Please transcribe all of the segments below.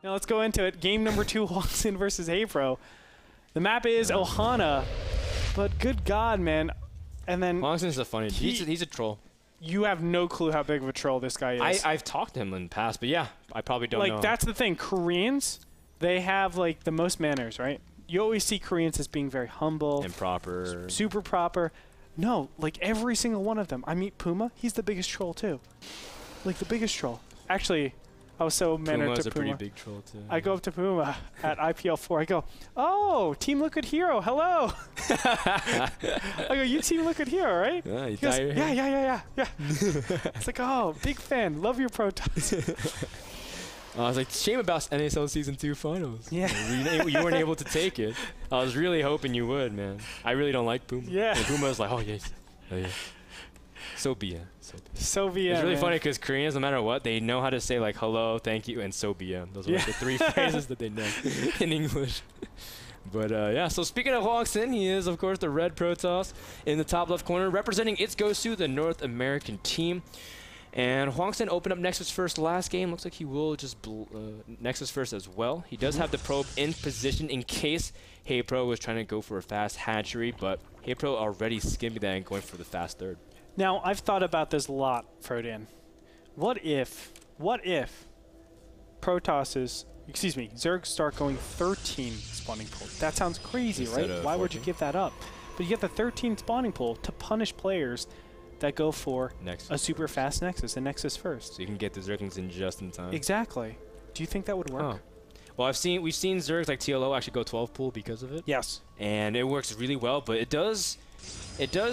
Now let's go into it. Game number 2, HwangSin versus HayprO. The map is Ohana, but good God, man. And then HwangSin's a funny. He's a troll. You have no clue how big of a troll this guy is. I've talked to him in the past, but yeah, I probably don't know. Like, that's the thing. Koreans, they have, like, the most manners, right? You always see Koreans as being very humble. And proper. Super proper. No, like, every single one of them. I meet Puma. He's the biggest troll, too. Like, the biggest troll. Actually, I was so mannered to Puma. Puma's a pretty big troll, too. I go up to Puma at IPL4. I go, oh, Team Liquid Hero, hello. I go, you Team Liquid Hero, right? Yeah, he goes, yeah. It's like, oh, big fan. Love your Protoss. I was like, shame about NASL Season 2 finals. Yeah. You weren't able to take it. I was really hoping you would, man. I really don't like Puma. Yeah. And Puma was like, oh, yes. Oh, yeah. So be it. So be it. It's really man. funny because Koreans, no matter what, they know how to say like hello, thank you, and so be it. Those are like the 3 phrases that they know in English. But yeah, so speaking of HwangSin, he is, of course, the red Protoss in the top left corner, representing its Gosu, the North American team. And HwangSin opened up Nexus first last game. Looks like he will just Nexus first as well. He does have the probe in position in case HayprO was trying to go for a fast hatchery, but HayprO already skimming that and going for the fast third. Now, I've thought about this a lot, Frodan. What if Protoss's, excuse me, Zergs start going 13 spawning pool? That sounds crazy, Instead right? of Why 14? would you give that up? But you get the 13 spawning pool to punish players that go for Nexus. a super fast Nexus, a Nexus first. So you can get the Zerglings in just in time. Exactly. Do you think that would work? Oh. Well, we've seen Zergs like TLO actually go 12 pool because of it. Yes. And it works really well, but it does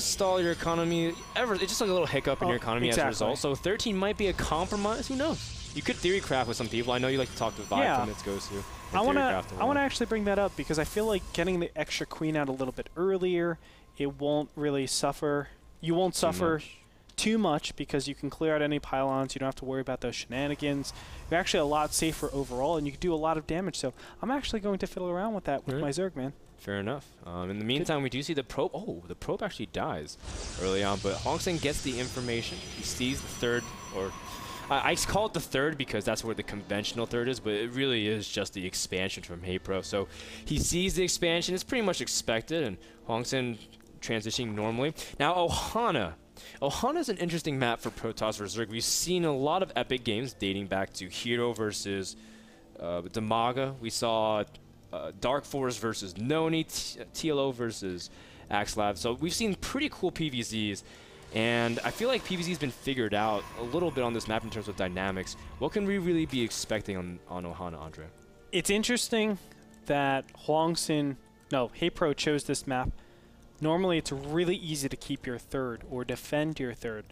stall your economy. It's just like a little hiccup in your economy as a result. So 13 might be a compromise. Who knows? You could theory craft with some people. I know you like to talk to Vibe from its Gosu. I want to actually bring that up because I feel like getting the extra queen out a little bit earlier, it won't really suffer. You won't suffer too much because you can clear out any pylons. You don't have to worry about those shenanigans. You're actually a lot safer overall, and you can do a lot of damage. So I'm actually going to fiddle around with that with my Zerg, man. Fair enough. In the meantime, we do see the probe. Oh, the probe actually dies early on, but HwangSin gets the information. He sees the third, or I call it the third because that's where the conventional third is, but it really is just the expansion from HayprO. So he sees the expansion. It's pretty much expected, and HwangSin transitioning normally. Now, Ohana. Ohana is an interesting map for Protoss versus Zerg. We've seen a lot of epic games dating back to Hero versus Damaga. We saw Dark Force versus Noni, TLO versus Axlab. So we've seen pretty cool PvZs, and I feel like PvZ has been figured out a little bit on this map in terms of dynamics. What can we really be expecting on Ohana, Andre? It's interesting that HayprO chose this map. Normally, it's really easy to keep your third or defend your third.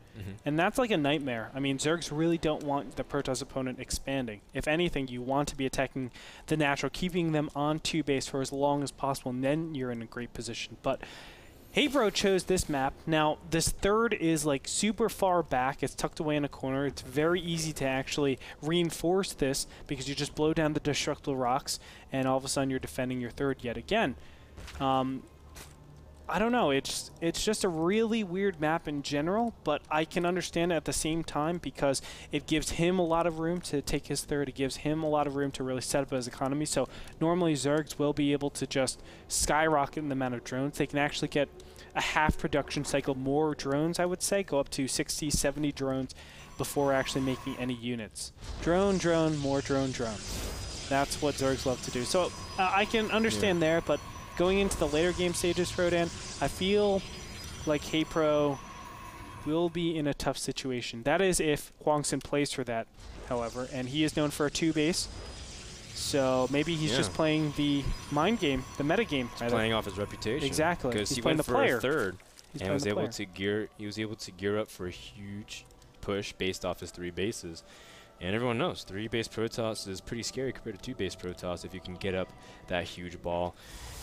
And that's like a nightmare. I mean, Zergs really don't want the Protoss opponent expanding. If anything, you want to be attacking the natural, keeping them on 2 base for as long as possible, and then you're in a great position. But HayprO chose this map. Now, this third is like super far back. It's tucked away in a corner. It's very easy to actually reinforce this because you just blow down the destructible rocks, and all of a sudden you're defending your third yet again. I don't know, it's just a really weird map in general, but I can understand it at the same time because it gives him a lot of room to take his third. It gives him a lot of room to really set up his economy. So normally Zergs will be able to just skyrocket in the amount of drones. They can actually get a half production cycle more drones, I would say, go up to 60, 70 drones before actually making any units. Drone, more drone. That's what Zergs love to do. So I can understand there, but going into the later game stages, Frodan, I feel like HayprO will be in a tough situation. That is if HwangSin plays for that, however, and he is known for a 2 base. So maybe he's just playing the mind game, the meta game. He's playing off his reputation. Exactly. Because he went for a third and was able to gear up for a huge push based off his 3 bases. And everyone knows 3-base Protoss is pretty scary compared to 2-base Protoss if you can get up that huge ball.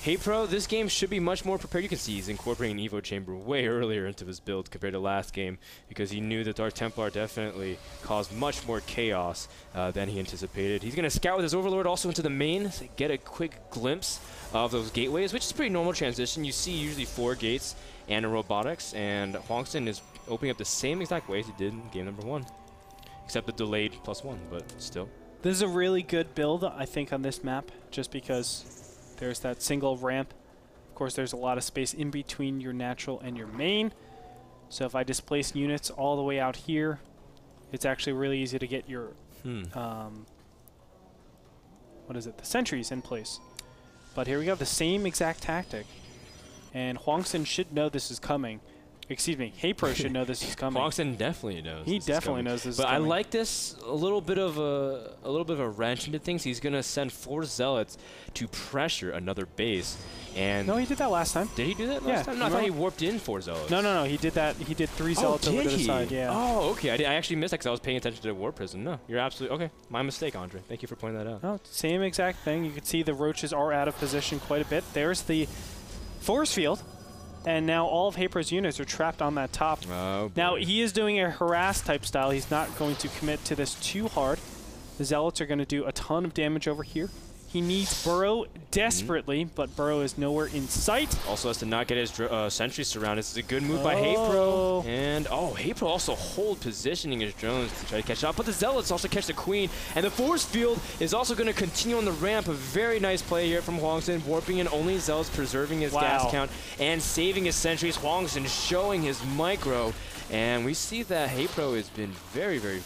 HayprO, this game should be much more prepared. You can see he's incorporating an Evo Chamber way earlier into his build compared to last game because he knew that Dark Templar definitely caused much more chaos than he anticipated. He's going to scout with his Overlord also into the main to get a quick glimpse of those gateways, which is a pretty normal transition. You see usually 4 gates and a robotics, and HwangSin is opening up the same exact way as he did in game number 1. Except the delayed +1, but still. This is a really good build, I think, on this map, just because there's that single ramp. Of course, there's a lot of space in between your natural and your main. So if I displace units all the way out here, it's actually really easy to get your, what is it, the sentries in place. But here we go, the same exact tactic. And HwangSin should know this is coming. Excuse me, HayprO should know this is coming. HwangSin definitely knows. He definitely knows this is coming. coming. But I like this a little bit of a wrench into things. He's gonna send 4 zealots to pressure another base. And no, he did that last time. Did he do that last time? No, I thought he warped in 4 zealots. No, he did that. He did 3 zealots over to the side. Yeah. Oh, okay. I actually missed that because I was paying attention to the warp prism. No, you're absolutely okay. My mistake, Andre. Thank you for pointing that out. No, same exact thing. You can see the roaches are out of position quite a bit. There's the force field. And now all of HayprO's units are trapped on that top. Oh, now, he is doing a harass type style. He's not going to commit to this too hard. The Zealots are going to do a ton of damage over here. He needs burrow desperately, but burrow is nowhere in sight. Also has to not get his sentries surrounded. This is a good move by HayprO. And, HayprO also hold positioning his drones to try to catch up. But the Zealots also catch the Queen. And the force field is also going to continue on the ramp. A very nice play here from HwangSin, warping in only Zealots, preserving his gas count, and saving his sentries. HwangSin showing his micro. And we see that HayprO has been very, very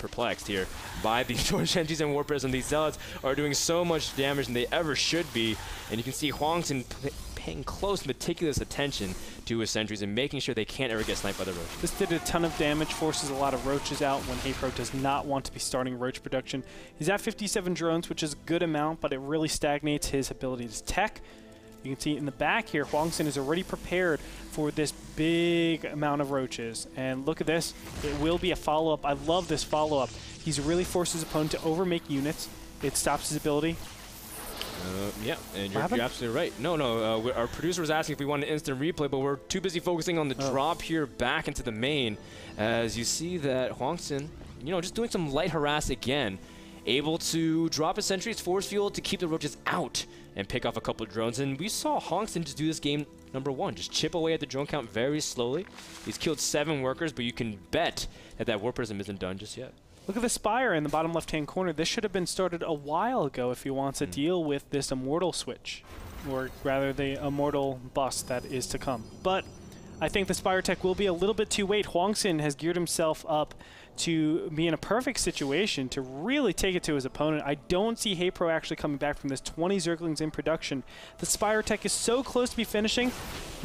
perplexed here by these Torch Sentries and Warp Prism. These Zealots are doing so much damage than they ever should be. And you can see HwangSin paying close, meticulous attention to his sentries and making sure they can't ever get sniped by the roach. This did a ton of damage, forces a lot of roaches out when HayprO does not want to be starting roach production. He's at 57 drones, which is a good amount, but it really stagnates his ability to tech. You can see in the back here, HwangSin is already prepared for this big amount of roaches. And look at this. It will be a follow-up. I love this follow-up. He's really forced his opponent to overmake units. It stops his ability. Yeah, and you're absolutely right. No, our producer was asking if we wanted instant replay, but we're too busy focusing on the drop here back into the main. As you see that HwangSin, just doing some light harass again. Able to drop his sentries, force field to keep the roaches out and pick off a couple of drones. And we saw HwangSin just do this game number 1, just chip away at the drone count very slowly. He's killed 7 workers, but you can bet that that Warp Prism isn't done just yet. Look at the Spire in the bottom left-hand corner. This should have been started a while ago if he wants to deal with this Immortal switch, or rather the Immortal bust that is to come. But I think the Spire tech will be a little bit too late. HwangSin has geared himself up to be in a perfect situation to really take it to his opponent. I don't see HayprO actually coming back from this. 20 Zerglings in production. The Spire tech is so close to be finishing,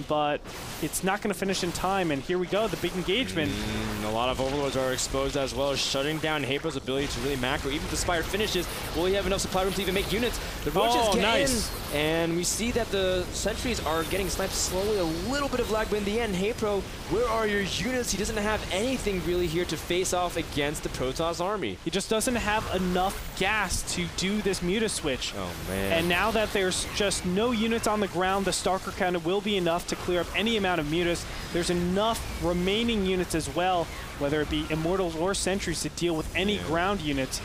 but it's not going to finish in time. And here we go, the big engagement. A lot of Overlords are exposed as well, shutting down HayprO's ability to really macro. Even if the Spire finishes, will he have enough supply room to even make units? The roaches get in, and we see that the sentries are getting sniped slowly. A little bit of lag, but in the end, HayprO, where are your units? He doesn't have anything really here to face off against the Protoss army. He just doesn't have enough gas to do this Muta switch. Oh, man. And now that there's just no units on the ground, the Stalker count will be enough to clear up any amount of Mutas. There's enough remaining units as well, whether it be Immortals or Sentries, to deal with any ground units.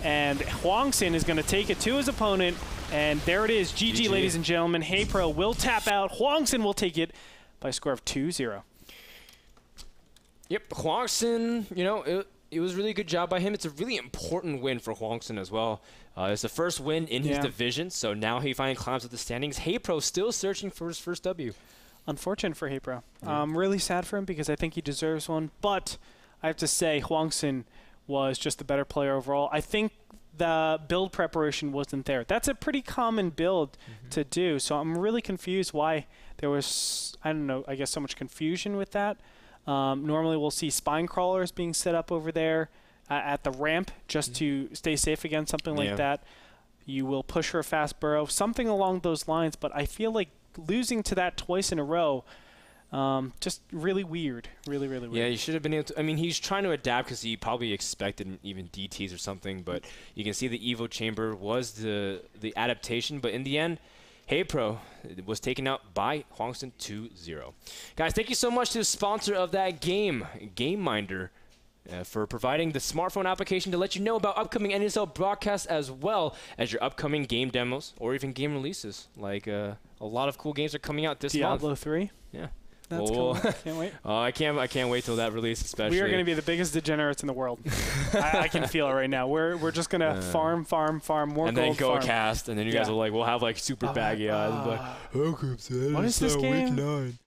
And HwangSin is going to take it to his opponent, and there it is. GG, ladies and gentlemen. HayprO will tap out. HwangSin will take it by a score of 2-0. Yep, HwangSin, it was a really good job by him. It's a really important win for HwangSin as well. It's the first win in his division, so now he finally climbs up the standings. HayprO still searching for his first W. Unfortunate for HayprO. I'm really sad for him because I think he deserves one, but I have to say HwangSin was just the better player overall. I think the build preparation wasn't there. That's a pretty common build to do, so I'm really confused why there was, I don't know, I guess so much confusion with that. Normally we'll see spine crawlers being set up over there at the ramp just to stay safe against something like that. You will push for a fast burrow, something along those lines, but I feel like losing to that twice in a row, just really weird. Really weird. Yeah, you should have been able to, I mean, he's trying to adapt because he probably expected even DTs or something, but you can see the Evo Chamber was the adaptation, but in the end, HayprO was taken out by HwangSin 2-0. Guys, thank you so much to the sponsor of that game, GameMinder, for providing the smartphone application to let you know about upcoming NASL broadcasts as well as your upcoming game demos or even game releases. Like a lot of cool games are coming out this month. Diablo 3? Yeah. That's Well, cool. Can't wait. I can't wait till that release, especially. We are going to be the biggest degenerates in the world. I can feel it right now. We're just going to farm more and gold. then go farm. cast, and then you guys will like, we'll have like super baggy eyes. And be like, What is this game?